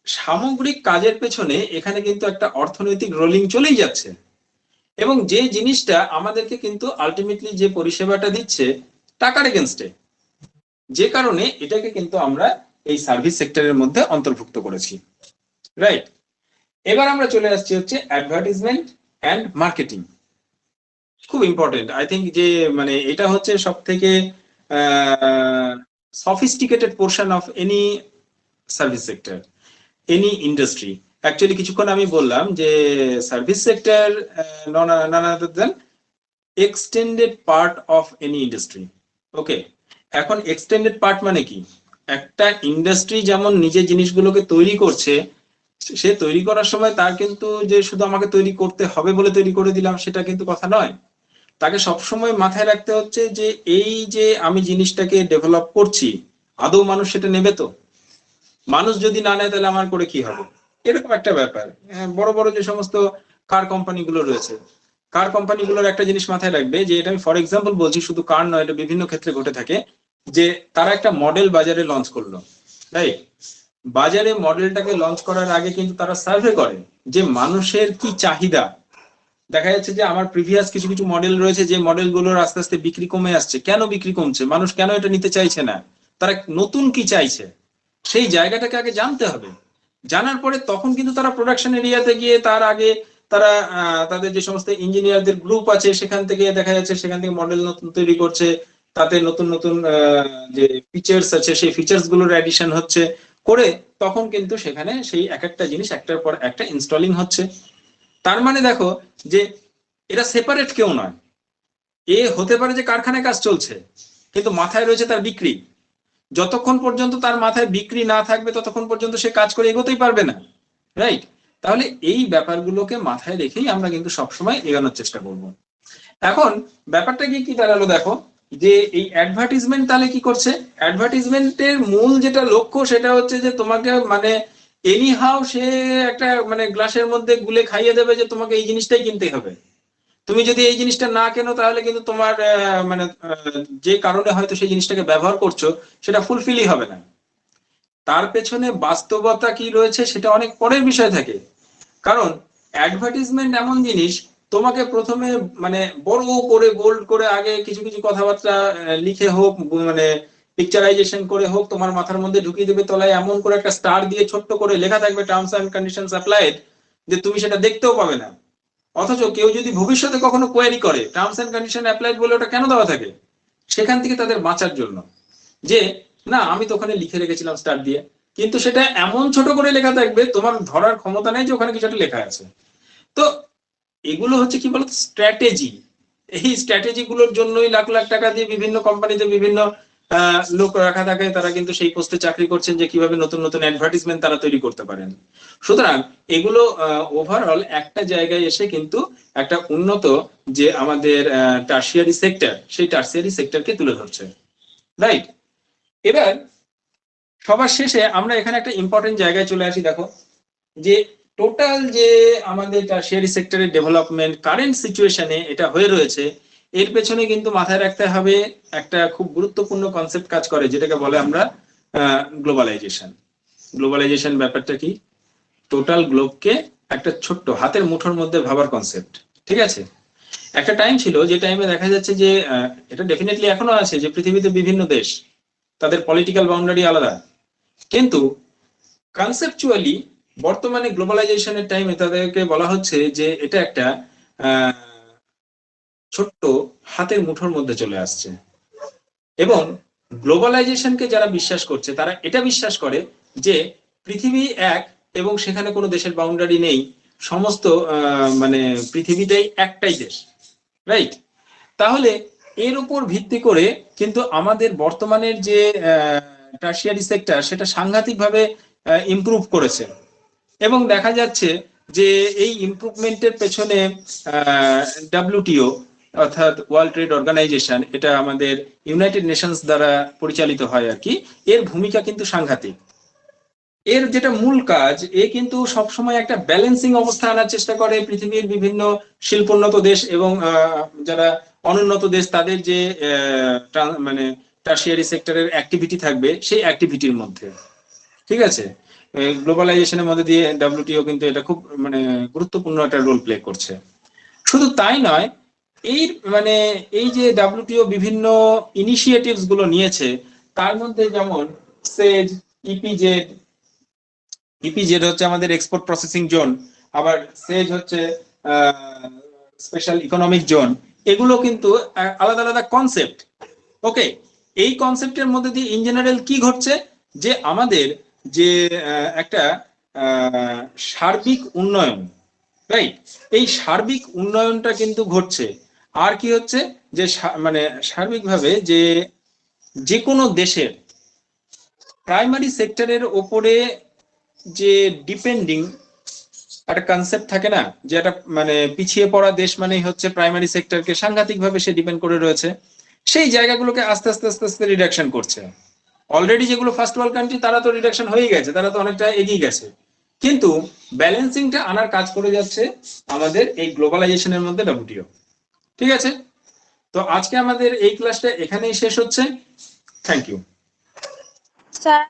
সামগ্রিক কাজের পেছনে এখানে কিন্তু একটা অর্থনৈতিক রোলিং চলেই যাচ্ছে, এবং যে জিনিসটা আমাদেরকে কিন্তু আলটিমেটলি যে পরিষেবাটা দিচ্ছে টাকার এগেনস্টে, যে কারণে এটাকে কিন্তু আমরা এই সার্ভিস সেক্টরের মধ্যে অন্তর্ভুক্ত করেছি, রাইট? এবার আমরা চলে আসছি হচ্ছে অ্যাডভার্টাইজমেন্ট অ্যান্ড মার্কেটিং। খুব ইম্পর্টেন্ট আই থিঙ্ক, যে মানে এটা হচ্ছে সব থেকে sophisticated portion of any service sector, any industry. Actually কিছুক্ষণ আমি বললাম যে service sector none other than extended part of any industry. Okay, এখন এক্সটেন্ডেড পার্ট মানে কি? একটা ইন্ডাস্ট্রি যেমন নিজে জিনিসগুলোকে তৈরি করছে, সে তৈরি করার সময় তার কিন্তু যে শুধু আমাকে তৈরি করতে হবে বলে তৈরি করে দিলাম সেটা কিন্তু কথা নয়। তাকে সবসময় মাথায় রাখতে হচ্ছে যে এই যে আমি জিনিসটাকে ডেভেলপ করছি, আদৌ মানুষ সেটা নেবে তো? মানুষ যদি না নেয় তাহলে আমার করে কি হবে, এরকম একটা ব্যাপার। বড় বড় যে সমস্ত কার কোম্পানিগুলো রয়েছে, কার কোম্পানিগুলোর একটা জিনিস মাথায় রাখবে, যে এটা আমি ফর এক্সাম্পল বলছি, শুধু কার নয়, এটা বিভিন্ন ক্ষেত্রে ঘটে থাকে, যে তারা একটা মডেল বাজারে লঞ্চ করলো, তাই বাজারে মডেলটাকে লঞ্চ করার আগে কিন্তু তারা সার্ভে করে যে মানুষের কি চাহিদা। দেখা যাচ্ছে যে আমার প্রিভিয়াস কিছু কিছু মডেল রয়েছে, যে মডেলগুলোর আস্তে আস্তে বিক্রি কমে আসছে। কেন বিক্রি কমছে? মানুষ কেন এটা নিতে চাইছে না? তারা নতুন কি চাইছে, সেই জায়গাটাকে আগে জানতে হবে। জানার পরে তখন কিন্তু তারা প্রোডাকশন এরিয়াতে গিয়ে, তার আগে তারা তাদের যে সমস্ত ইঞ্জিনিয়ারদের গ্রুপ আছে সেখান থেকে দেখা যাচ্ছে সেখান থেকে মডেল নতুন তৈরি করছে, তাতে নতুন নতুন যে ফিচার্স আছে সেই ফিচার্স গুলোর অ্যাডিশন হচ্ছে করে, তখন কিন্তু সেখানে সেই এক একটা জিনিস একটার পর একটা ইনস্টলিং হচ্ছে। তার মানে দেখো যে এরা সেপারেট কেউ নয়। এ হতে পারে যে কারখানায় কাজ চলছে, কিন্তু মাথায় রয়েছে তার বিক্রি। যতক্ষণ পর্যন্ত তার মাথায় বিক্রি না থাকবে ততক্ষণ পর্যন্ত সে কাজ করে এগোতেই পারবে না, রাইট? তাহলে এই ব্যাপারগুলোকে মাথায় রেখেই আমরা কিন্তু সবসময় এগোনোর চেষ্টা করব। এখন ব্যাপারটা কি দাঁড়ালো দেখো, যে এই অ্যাডভার্টিজমেন্ট তাহলে কি করছে? অ্যাডভার্টিজমেন্টের মূল যেটা লক্ষ্য সেটা হচ্ছে যে তোমাকে মানে এনি হাউ সে একটা মানে গ্লাসের মধ্যে গুলে খাইয়ে দেবে যে তোমাকে এই জিনিসটাই কিনতে হবে। তুমি যদি এই জিনিসটা না কেনো তাহলে কিন্তু তোমার মানে যে কারণে হয়তো সেই জিনিসটাকে ব্যবহার করছো সেটা ফুলফিলই হবে না। তার পেছনে বাস্তবতা কি রয়েছে সেটা অনেক পরের বিষয় থাকে। কারণ অ্যাডভার্টিজমেন্ট এমন জিনিস, তোমাকে প্রথমে মানে বড় করে বোল্ড করে আগে কিছু কিছু কথাবার্তা লিখে হোক, মানে পিকচারাইজেশন করে হোক, তোমার মাথার মধ্যে ঢুকিয়ে দেবে তলায় এমন করে একটা স্টার দিয়ে ছোট্ট করে লেখা থাকবে টার্মস এন্ড কন্ডিশনস অ্যাপ্লাইড, যে তুমি সেটা দেখতেও পাবে না। অথচ কেউ যদি ভবিষ্যতে কখনো কোয়েরি করে টার্মস এন্ড কন্ডিশন অ্যাপ্লাইড বলে ওটা কেন দেওয়া থাকে? সেখান থেকে তাদের বাঁচার জন্য, যে না আমি তো ওখানে লিখে রেখেছিলাম স্টার দিয়ে, কিন্তু সেটা এমন ছোট করে লেখা থাকবে তোমার ধরার ক্ষমতা নেই যে ওখানে কিছু একটা লেখা আছে। তো এগুলো হচ্ছে কি বলতো স্ট্র্যাটেজি। এই স্ট্র্যাটেজি গুলোর জন্যই লাখ লাখ টাকা দিয়ে বিভিন্ন কোম্পানিতে বিভিন্ন লোক রাখা থাকে, তারা কিন্তু সেই পোস্টে চাকরি করছেন যে কিভাবে নতুন নতুন অ্যাডভার্টিজমেন্ট তারা তৈরি করতে পারেন। সুতরাং এগুলো ওভারঅল একটা জায়গায় এসে কিন্তু একটা উন্নত যে আমাদের টার্সিয়ারি সেক্টর, সেই টার্সিয়ারি সেক্টরকে তুলে ধরছে, রাইট? এবার সবার শেষে আমরা এখানে একটা ইম্পর্টেন্ট জায়গায় চলে আসি। দেখো যে টোটাল যে আমাদের টার্সিয়ারি সেক্টরের ডেভেলপমেন্ট কারেন্ট সিচুয়েশনে এটা হয়ে রয়েছে, এর পেছনে কিন্তু মাথায় রাখতে হবে একটা খুব গুরুত্বপূর্ণ কনসেপ্ট কাজ করে, যেটাকে বলে আমরা গ্লোবালাইজেশন। গ্লোবালাইজেশন ব্যাপারটা কি? টোটাল গ্লোবকে একটা ছোট্ট হাতের মুঠোর মধ্যে ভাবার কনসেপ্ট, ঠিক আছে? একটা টাইম ছিল যে টাইমে দেখা যাচ্ছে যে এটা ডেফিনেটলি এখনো আছে, যে পৃথিবীতে বিভিন্ন দেশ, তাদের পলিটিক্যাল বাউন্ডারি আলাদা, কিন্তু কনসেপচুয়ালি বর্তমানে গ্লোবালাইজেশনের টাইমে তাদেরকে বলা হচ্ছে যে এটা একটা ছোট্ট হাতের মুঠোর মধ্যে চলে আসছে। এবং গ্লোবালাইজেশনকে যারা বিশ্বাস করছে তারা এটা বিশ্বাস করে যে পৃথিবী এক এবং সেখানে কোনো দেশের বাউন্ডারি নেই, সমস্ত মানে পৃথিবীটাই একটাই দেশ, রাইট? তাহলে এর উপর ভিত্তি করে কিন্তু আমাদের বর্তমানের যে টার্সিয়ারি সেক্টর সেটা সাংঘাতিকভাবে ইমপ্রুভ করেছে। এবং দেখা যাচ্ছে যে এই ইমপ্রুভমেন্টের পেছনে ডাব্লিউটিও অর্থাৎ ওয়ার্ল্ড ট্রেড অর্গানাইজেশন, এটা আমাদের ইউনাইটেড নেশনস দ্বারা পরিচালিত হয় আর কি, এর ভূমিকা কিন্তু সাংঘাতিক। এর যেটা মূল কাজ, এ কিন্তু সবসময় একটা ব্যালেন্সিং অবস্থা আনার চেষ্টা করে পৃথিবীর বিভিন্ন শিল্পোন্নত দেশ এবং যারা অনুন্নত দেশ তাদের যে মানে টার্সিয়ারি সেক্টরের অ্যাক্টিভিটি থাকবে সেই অ্যাক্টিভিটির মধ্যে, ঠিক আছে? গ্লোবালাইজেশনের মধ্যে দিয়ে ডাব্লিউটিও কিন্তু এটা খুব মানে গুরুত্বপূর্ণ একটা রোল প্লে করছে। শুধু তাই নয়, এই মানে এই যে ডাব্লিউটিও বিভিন্ন ইনিশিয়েটিভস গুলো নিয়েছে, তার মধ্যে যেমন সেজ, ইপিজেড, ইপিজেড হচ্ছে আমাদের এক্সপোর্ট প্রসেসিং জোন, আবার সেজ হচ্ছে স্পেশাল ইকোনমিক জোন, এগুলো কিন্তু আলাদা আলাদা কনসেপ্ট। ওকে, এই কনসেপ্টের মধ্যে দিয়ে ইন জেনারেল কি ঘটছে, যে আমাদের যে একটা সার্বিক উন্নয়ন, রাইট? এই সার্বিক উন্নয়নটা কিন্তু ঘটছে। আর কি হচ্ছে যে মানে সার্বিকভাবে যে কোনো দেশের প্রাইমারি সেক্টরের ওপরে যে ডিপেন্ডিং একটা কনসেপ্ট থাকে না, যে একটা মানে পিছিয়ে পড়া দেশ মানেই হচ্ছে প্রাইমারি সেক্টরকে সাংঘাতিকভাবে সে ডিপেন্ড করে রয়েছে, সেই জায়গাগুলোকে আস্তে আস্তে আস্তে আস্তে রিডাকশন করছে। অলরেডি যেগুলো ফার্স্ট ওয়ার্ল্ড কান্ট্রি তারা তো রিডাকশন হয়ে গেছে, তারা তো অনেকটা এগিয়ে গেছে, কিন্তু ব্যালেন্সিংটা আনার কাজ করে যাচ্ছে আমাদের এই গ্লোবালাইজেশনের মধ্যে ডব্লিউটিও। ঠিক আছে, তো আজকে আমাদের এই ক্লাসটা এখানেই শেষ হচ্ছে। Thank you sir.